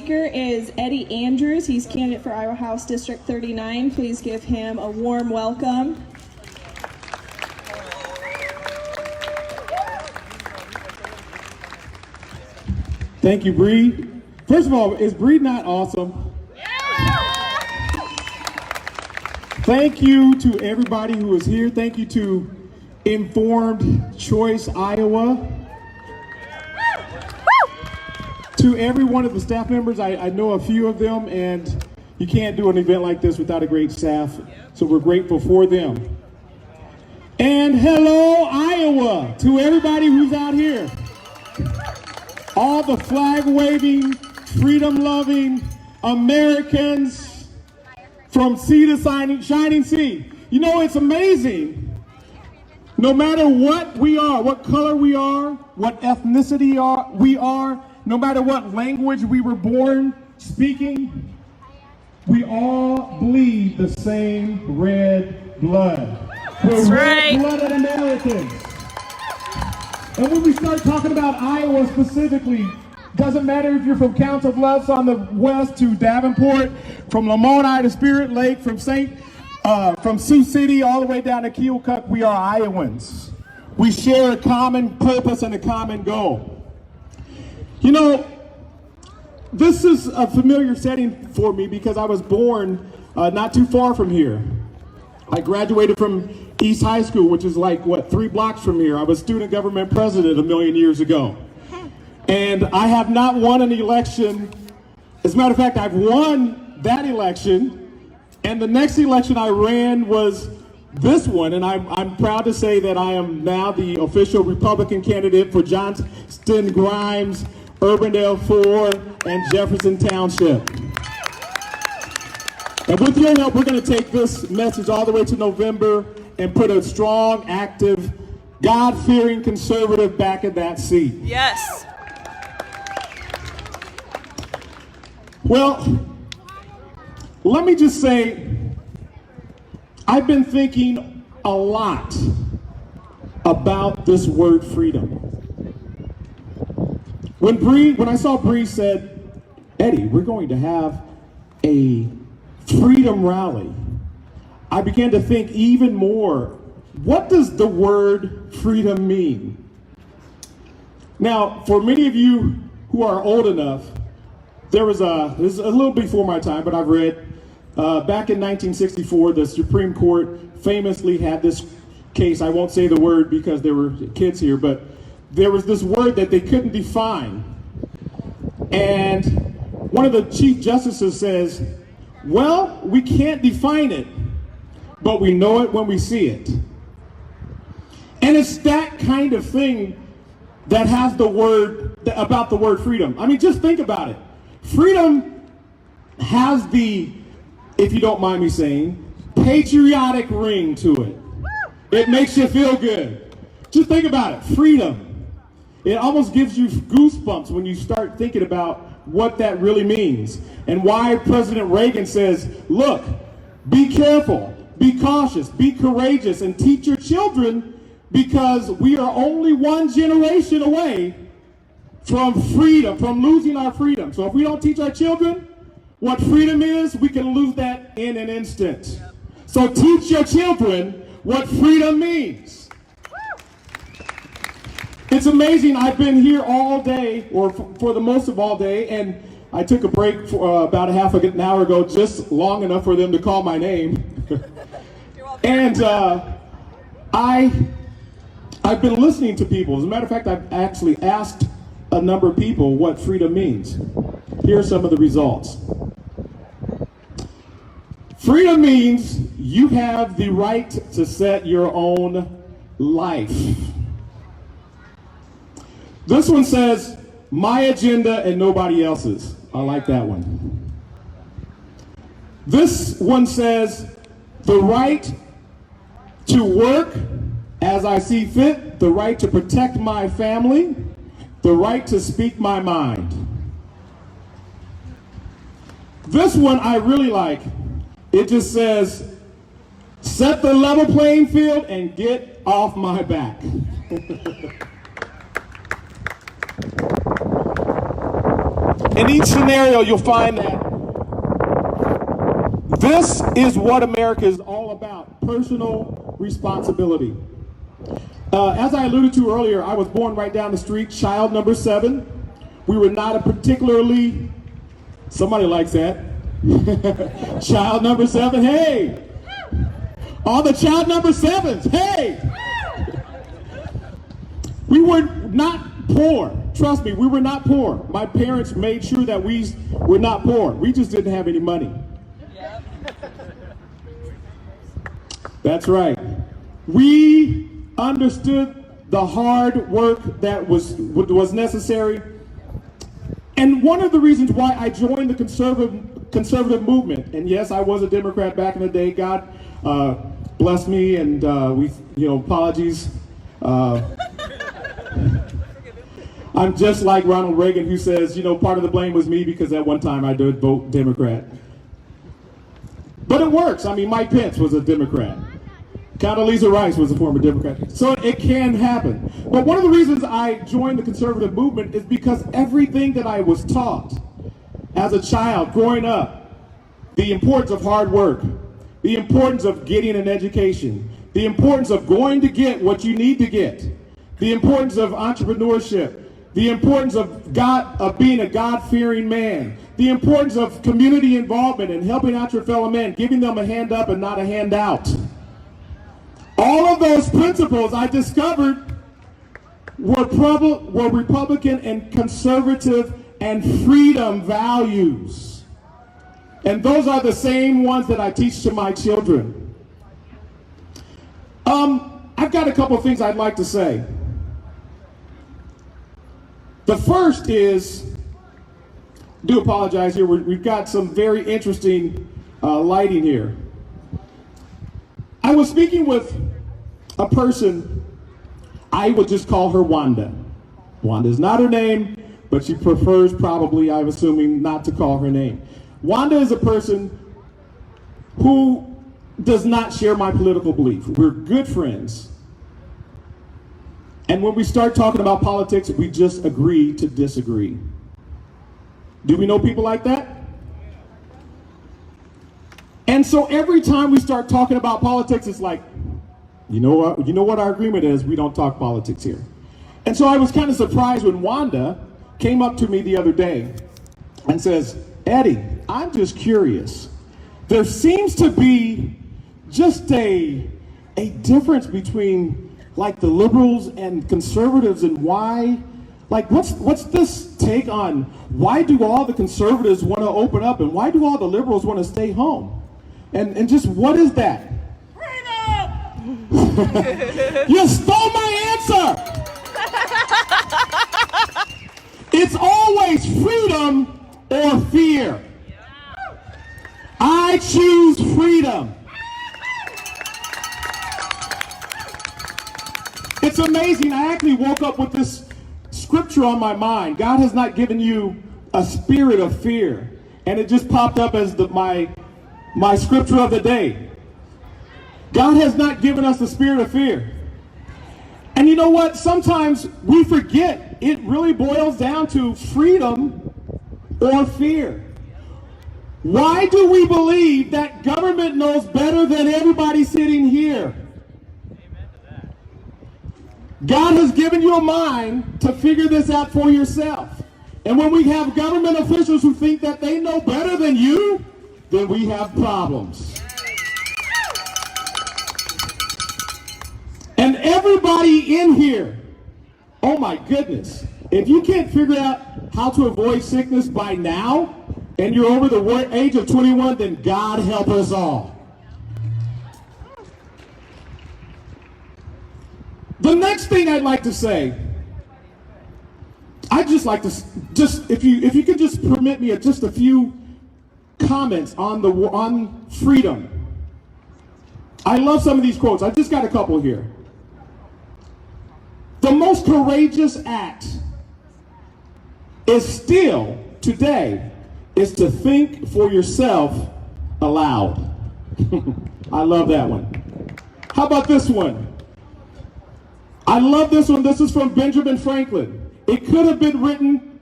speaker is Eddie Andrews. He's candidate for Iowa House District 39. Please give him a warm welcome. Thank you, Bree. First of all, is Bree not awesome? Thank you to everybody who is here. Thank you to Informed Choice Iowa. To every one of the staff members, I know a few of them, and you can't do an event like this without a great staff, so we're grateful for them. And hello, Iowa, to everybody who's out here. All the flag-waving, freedom-loving Americans from sea to shining sea. You know, it's amazing. No matter what we are, what color we are, what ethnicity we are, no matter what language we were born speaking, we all bleed the same red blood. We're red-blooded Americans. And when we start talking about Iowa specifically, doesn't matter if you're from Council Bluffs on the west to Davenport, from Lamoni to Spirit Lake, from Sioux City all the way down to Keokuk, we are Iowans. We share a common purpose and a common goal. You know, this is a familiar setting for me because I was born not too far from here. I graduated from East High School, which is like, 3 blocks from here. I was student government president a million years ago. And I have not won an election. As a matter of fact, I've won that election. And the next election I ran was this one. And I'm proud to say that I am now the official Republican candidate for Johnston, Grimes, Urbandale 4, and Jefferson Township. And with your help, we're going to take this message all the way to November and put a strong, active, God-fearing conservative back in that seat. Yes. Well, let me just say, I've been thinking a lot about this word freedom. When I saw Bree said, Eddie, we're going to have a freedom rally, I began to think even more, what does the word freedom mean? Now, for many of you who are old enough, this is a little before my time, but I've read, back in 1964, the Supreme Court famously had this case. I won't say the word because there were kids here, but there was this word that they couldn't define. And one of the chief justices says, well, we can't define it, but we know it when we see it. And it's that kind of thing that has about the word freedom. I mean, just think about it. Freedom has the, if you don't mind me saying, patriotic ring to it. It makes you feel good. Just think about it, freedom. It almost gives you goosebumps when you start thinking about what that really means and why President Reagan says, look, be careful, be cautious, be courageous, and teach your children because we are only one generation away from freedom, from losing our freedom. So if we don't teach our children what freedom is, we can lose that in an instant. So teach your children what freedom means. It's amazing. I've been here all day, or for the most of all day, and I took a break for about a half an hour ago, just long enough for them to call my name. And I've been listening to people. As a matter of fact, I've actually asked a number of people what freedom means. Here are some of the results. Freedom means you have the right to set your own life. This one says, my agenda and nobody else's. I like that one. This one says, the right to work as I see fit, the right to protect my family, the right to speak my mind. This one I really like. It just says, set the level playing field and get off my back. In each scenario, you'll find that this is what America is all about, personal responsibility. As I alluded to earlier, I was born right down the street, child number 7. We were not a particularly, somebody likes that, child number 7, hey! All the child number 7s, hey! We were not poor. Trust me, we were not poor. My parents made sure that we were not poor. We just didn't have any money. That's right. We understood the hard work that was necessary. And one of the reasons why I joined the conservative movement, and yes, I was a Democrat back in the day. God bless me, and apologies. I'm just like Ronald Reagan, who says, part of the blame was me because at one time I did vote Democrat. But it works. I mean, Mike Pence was a Democrat. Condoleezza Rice was a former Democrat. So it can happen. But one of the reasons I joined the conservative movement is because everything that I was taught as a child growing up, the importance of hard work, the importance of getting an education, the importance of going to get what you need to get, the importance of entrepreneurship, the importance of being a God-fearing man, the importance of community involvement and helping out your fellow men, giving them a hand up and not a handout. All of those principles I discovered were Republican and conservative and freedom values. And those are the same ones that I teach to my children. I've got a couple of things I'd like to say. The first is, do apologize here, we've got some very interesting lighting here. I was speaking with a person, I would just call her Wanda. Wanda is not her name, but she prefers probably, I'm assuming, not to call her name. Wanda is a person who does not share my political belief. We're good friends. And when we start talking about politics, we just agree to disagree. Do we know people like that? And so every time we start talking about politics, it's like, you know what our agreement is? We don't talk politics here. And so I was kind of surprised when Wanda came up to me the other day and says, Eddie, I'm just curious. There seems to be just a difference between like the liberals and conservatives, and why, like what's this take on why do all the conservatives want to open up and why do all the liberals want to stay home? And just what is that? Freedom! You stole my answer! It's always freedom or fear. I choose freedom. It's amazing. I actually woke up with this scripture on my mind. God has not given you a spirit of fear. And it just popped up as my scripture of the day. God has not given us the spirit of fear. And you know what? Sometimes we forget it really boils down to freedom or fear. Why do we believe that government knows better than everybody sitting here? God has given you a mind to figure this out for yourself. And when we have government officials who think that they know better than you, then we have problems. And everybody in here, oh my goodness, if you can't figure out how to avoid sickness by now, and you're over the age of 21, then God help us all. The next thing I'd like to say, I'd just like to, if you could just permit me just a few comments on freedom. I love some of these quotes. I just got a couple here. The most courageous act is still, today, is to think for yourself aloud. I love that one. How about this one? I love this one. This is from Benjamin Franklin. It could have been written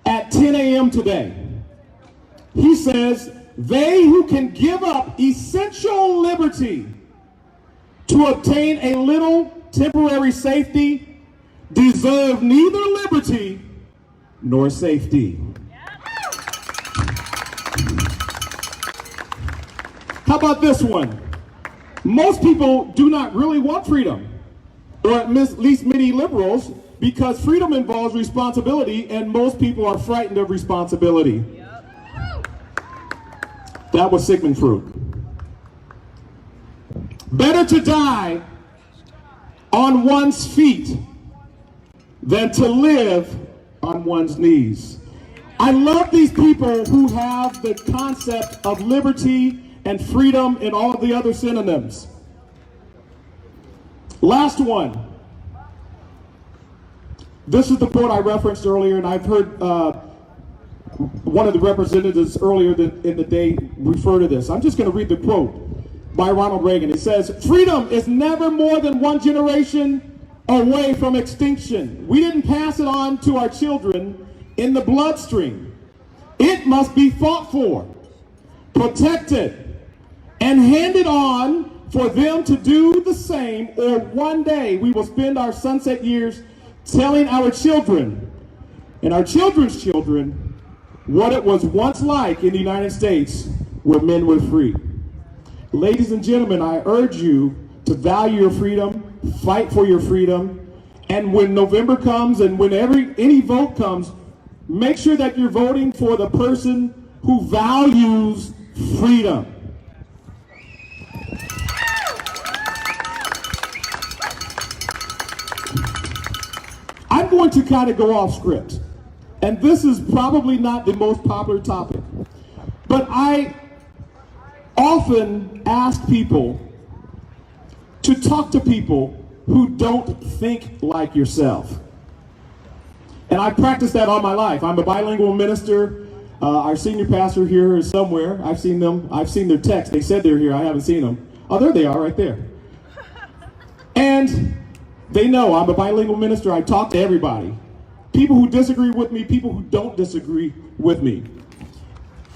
at 10 a.m. today. He says, they who can give up essential liberty to obtain a little temporary safety deserve neither liberty nor safety. How about this one? Most people do not really want freedom, or at least many liberals, because freedom involves responsibility, and most people are frightened of responsibility. That was Sigmund Freud. Better to die on one's feet than to live on one's knees. I love these people who have the concept of liberty and freedom and all of the other synonyms. Last one. This is the quote I referenced earlier, and I've heard one of the representatives earlier in the day refer to this. I'm just going to read the quote by Ronald Reagan. It says, "Freedom is never more than one generation away from extinction. We didn't pass it on to our children in the bloodstream. It must be fought for, protected, and handed on for them to do the same, or one day we will spend our sunset years telling our children and our children's children what it was once like in the United States where men were free." Ladies and gentlemen, I urge you to value your freedom, fight for your freedom, and when November comes and when any vote comes, make sure that you're voting for the person who values freedom. I'm going to kind of go off script, and this is probably not the most popular topic, but I often ask people to talk to people who don't think like yourself. And I've practiced that all my life. I'm a bilingual minister. Our senior pastor here is somewhere. I've seen them. I've seen their text. They said they're here. I haven't seen them. Oh, there they are right there. And they know I'm a bilingual minister. I talk to everybody. People who disagree with me, people who don't disagree with me.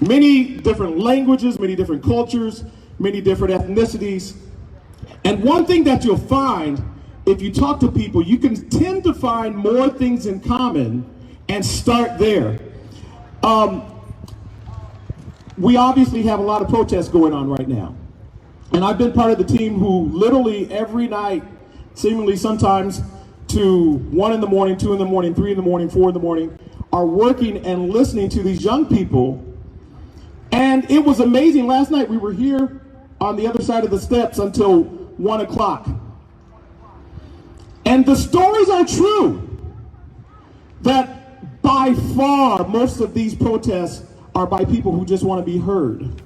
Many different languages, many different cultures, many different ethnicities. And one thing that you'll find, if you talk to people, you can tend to find more things in common and start there. We obviously have a lot of protests going on right now. And I've been part of the team who literally every night, seemingly sometimes to 1 in the morning, 2 in the morning, 3 in the morning, 4 in the morning, are working and listening to these young people. And it was amazing. Last night we were here on the other side of the steps until 1 o'clock. And the stories are true that by far most of these protests are by people who just want to be heard.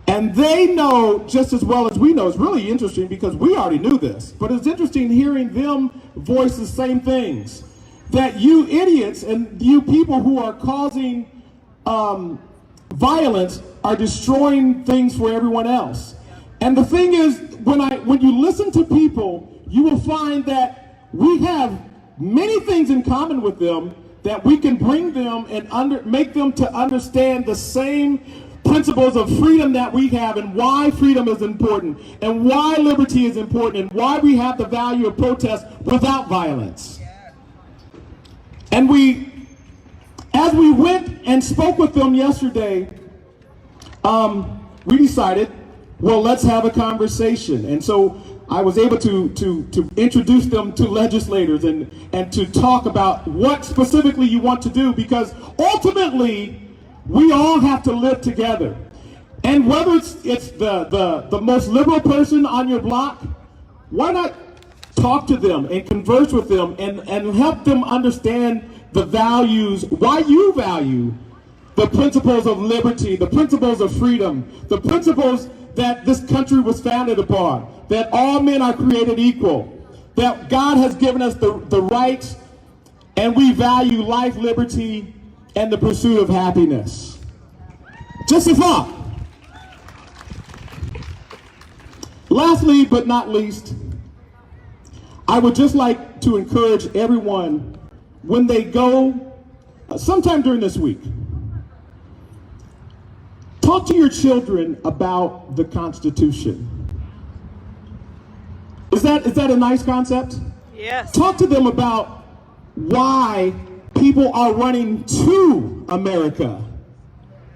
And they know just as well as we know. It's really interesting because we already knew this, but it's interesting hearing them voice the same things. That you idiots and you people who are causing violence are destroying things for everyone else. And the thing is, when you listen to people, you will find that we have many things in common with them, that we can bring them and make them to understand the same principles of freedom that we have, and why freedom is important, and why liberty is important, and why we have the value of protest without violence. And as we went and spoke with them yesterday, we decided, well, let's have a conversation. And so I was able to introduce them to legislators and to talk about what specifically you want to do, because ultimately we all have to live together. And whether it's the most liberal person on your block, why not talk to them and converse with them and help them understand the values, why you value the principles of liberty, the principles of freedom, the principles that this country was founded upon, that all men are created equal, that God has given us the rights, and we value life, liberty, and the pursuit of happiness. Just a thought. Lastly, but not least, I would just like to encourage everyone, when they go sometime during this week, talk to your children about the Constitution. Is that a nice concept? Yes. Talk to them about why people are running to America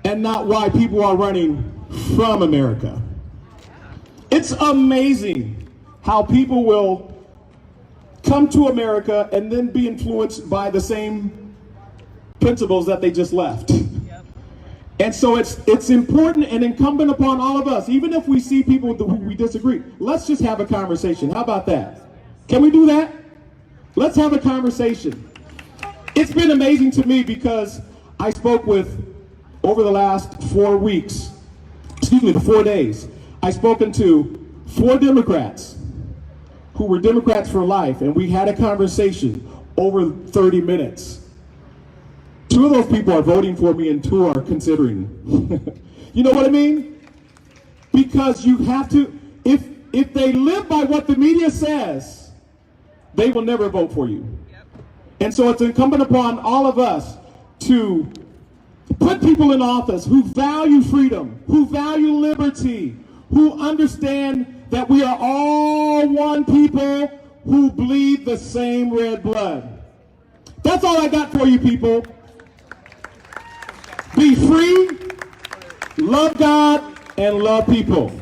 and not why people are running from America. It's amazing how people will come to America and then be influenced by the same principles that they just left. And so it's important and incumbent upon all of us, even if we see people who we disagree, let's just have a conversation. How about that? Can we do that? Let's have a conversation. It's been amazing to me because I spoke with, over the last 4 weeks, the 4 days, I've spoken to 4 Democrats who were Democrats for life, and we had a conversation over 30 minutes. 2 of those people are voting for me and 2 are considering. You know what I mean? Because you have to, if they live by what the media says, they will never vote for you. And so it's incumbent upon all of us to put people in office who value freedom, who value liberty, who understand that we are all one people who bleed the same red blood. That's all I got for you people. Be free, love God, and love people.